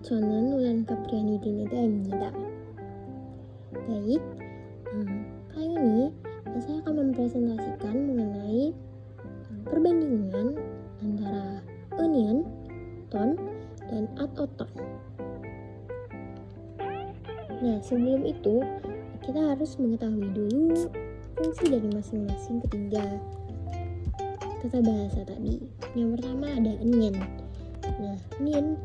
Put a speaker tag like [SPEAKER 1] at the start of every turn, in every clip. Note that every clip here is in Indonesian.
[SPEAKER 1] 저는 우란카프리안이 디네다입니다. Baik, kali ini saya akan mempresentasikan mengenai perbandingan antara onion, ton, dan atoton. Nah, sebelum itu kita harus mengetahui dulu fungsi dari masing-masing ketiga tata bahasa tadi. Yang pertama ada onion. Nah, onion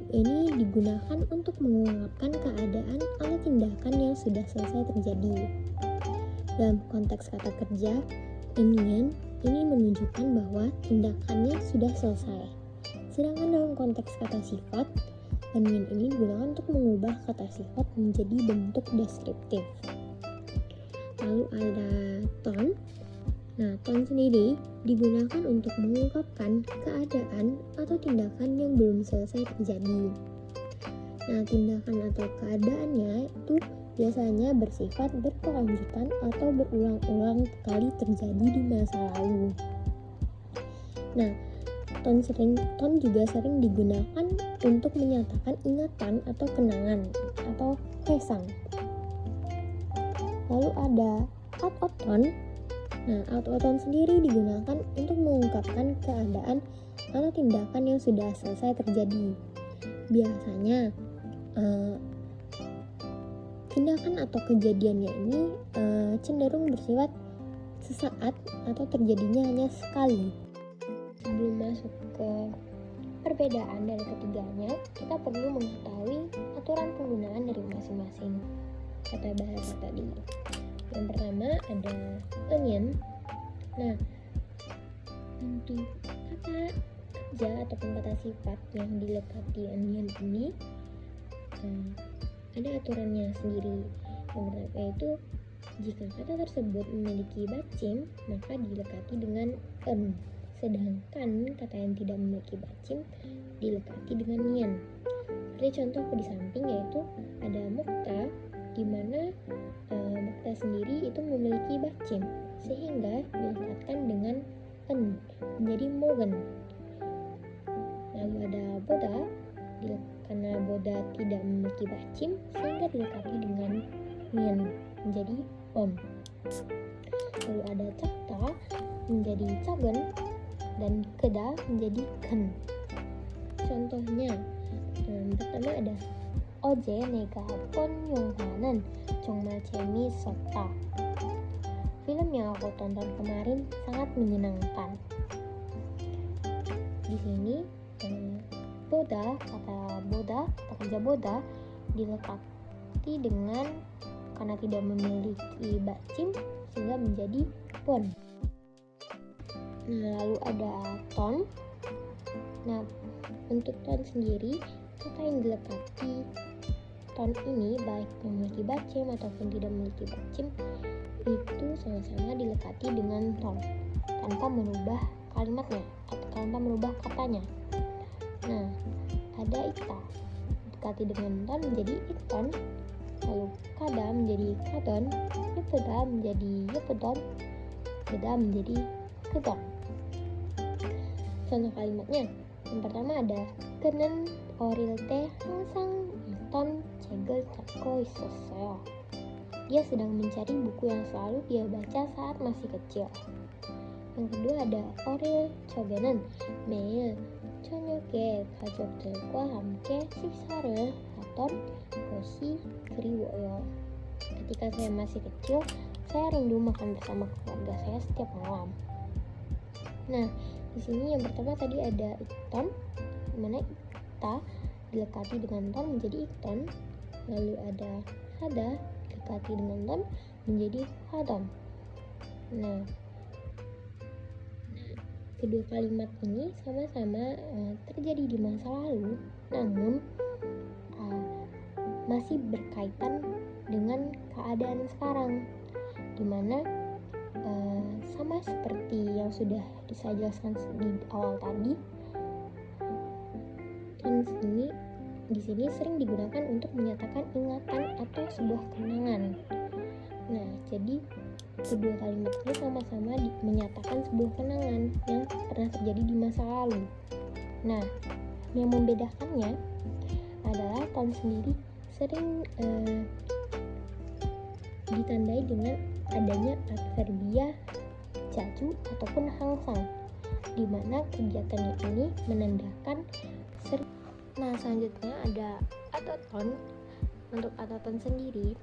[SPEAKER 1] ini digunakan untuk mengungkapkan keadaan atau tindakan yang sudah selesai terjadi. Dalam konteks kata kerja, onion ini menunjukkan bahwa tindakannya sudah selesai. Sedangkan dalam konteks kata sifat, onion ini digunakan untuk mengubah kata sifat menjadi bentuk deskriptif. Lalu ada ton. Nah, ton sendiri digunakan untuk mengungkapkan keadaan atau tindakan yang belum selesai terjadi. Nah, tindakan atau keadaannya itu biasanya bersifat berkelanjutan atau berulang-ulang kali terjadi di masa lalu. Nah, ton juga sering digunakan untuk menyatakan ingatan atau kenangan atau kesan. Lalu ada atoton. Nah, atoton sendiri digunakan untuk mengungkapkan keadaan atau tindakan yang sudah selesai terjadi. Biasanya tindakan atau kejadiannya ini cenderung bersifat sesaat atau terjadinya hanya sekali. Sebelum masuk ke perbedaan dari ketiganya, kita perlu mengetahui aturan penggunaan dari masing-masing kata bahasa tadi. Yang pertama ada onion. Nah, untuk kata kerja ataupun kata sifat yang dilekati onion ini ada aturannya sendiri. Yang pertama yaitu jika kata tersebut memiliki bacim, maka dilekati dengan en. Sedangkan kata yang tidak memiliki bacim dilekati dengan nian. Seperti contoh di samping yaitu ada mukta, di mana mukta sendiri itu memiliki bacim sehingga dilekatkan dengan en menjadi mogen. Lalu ada boda, karena boda tidak memiliki bacim sehingga dilekati dengan nian menjadi on. Lalu ada cakta menjadi cagen dan keda menjadi ken. Contohnya pertama ada 어제 내가 본 영화는 정말 재미있었다. Film yang aku tonton kemarin sangat menyenangkan. Di sini boda, kata kerja boda dilekati dengan karena tidak memiliki bacim sehingga menjadi pon. Nah, lalu ada ton. Nah, untuk ton sendiri kata yang dilekati ton ini baik memiliki bacim ataupun tidak memiliki bacim itu sama-sama dilekati dengan ton tanpa merubah kalimatnya atau tanpa merubah katanya. Nah, ada ita dilekati dengan ton menjadi iton, lalu kada menjadi kadon, yepeda menjadi yepedon, beda menjadi kedon. Contoh kalimatnya yang pertama ada kenen 어릴 때 항상 읽던 책을 찾고 있었어요. Dia sedang mencari buku yang selalu dia baca saat masih kecil. Yang kedua ada 어릴 적에는 매일 저녁에 가족들과 함께 식사를 하던 것이 그리워요. Ketika saya masih kecil, saya rindu makan bersama keluarga saya setiap malam. Nah, di sini yang pertama tadi ada ikton, dimana ita dilekati dengan ton menjadi ikton, lalu ada hada dilekati dengan ton menjadi hadon. Nah, kedua kalimat ini sama-sama terjadi di masa lalu, namun masih berkaitan dengan keadaan sekarang, dimana sama seperti yang sudah saya jelaskan di awal tadi. Dan di sini sering digunakan untuk menyatakan ingatan atau sebuah kenangan. Nah, jadi kedua kalimat ini sama-sama menyatakan sebuah kenangan yang pernah terjadi di masa lalu. Nah, yang membedakannya adalah ton sendiri sering ditandai dengan adanya adverbia jaju ataupun hangsang, di mana kegiatan ini menandakan Nah, selanjutnya ada atoton. Untuk atoton sendiri,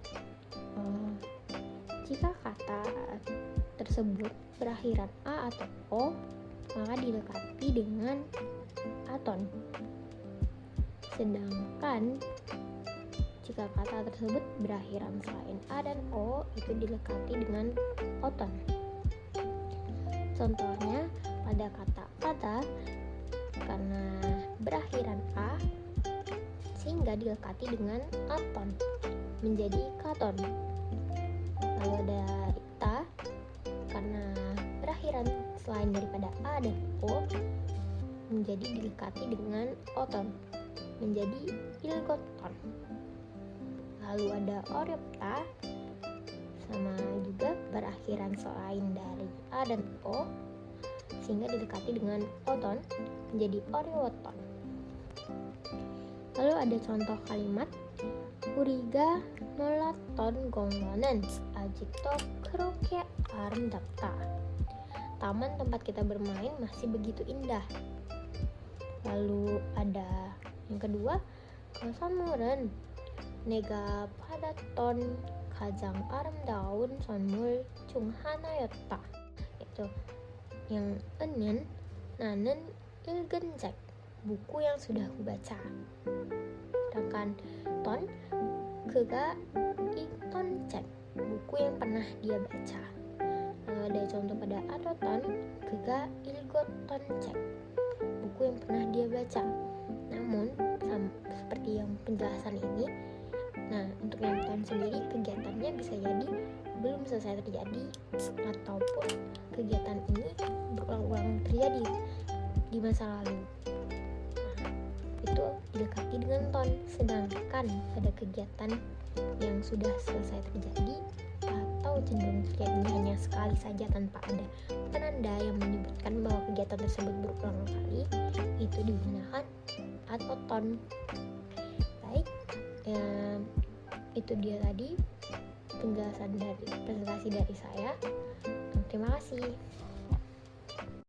[SPEAKER 1] jika kata tersebut berakhiran a atau o, maka dilekati dengan aton. Sedangkan jika kata tersebut berakhiran selain a dan o, itu dilekati dengan oton. Contohnya pada kata-kata karena berakhiran a sehingga dilekati dengan aton menjadi katon. Lalu ada ita karena berakhiran selain daripada a dan o menjadi dilekati dengan oton menjadi ilgoton. Lalu ada oryopta sama juga berakhiran selain dari a dan o sehingga dilekati dengan oton menjadi oryoton. Lalu ada contoh kalimat Uriga nolaton gonglonen ajikto kroke arendapta. Taman tempat kita bermain masih begitu indah. Lalu ada yang kedua, kosanmuren nega padaton kajang aramdaun sonmul chunghanayota. Itu yang enen nanen ilgenjek, buku yang sudah aku baca. Sedangkan ton kega ikton cek, buku yang pernah dia baca. Lalu ada contoh pada atoton kega ilgoton cek, buku yang pernah dia baca. Namun seperti yang penjelasan ini, nah untuk yang ton sendiri kegiatannya bisa jadi belum selesai terjadi ataupun kegiatan ini berulang-ulang terjadi di masa lalu. Nah, itu dilekati dengan ton. Sedangkan pada kegiatan yang sudah selesai terjadi atau cenderung terjadi hanya sekali saja tanpa ada penanda yang menyebutkan bahwa kegiatan tersebut berulang kali, itu digunakan atoton. Baik, itu dia tadi penjelasan dari presentasi dari saya. Terima kasih.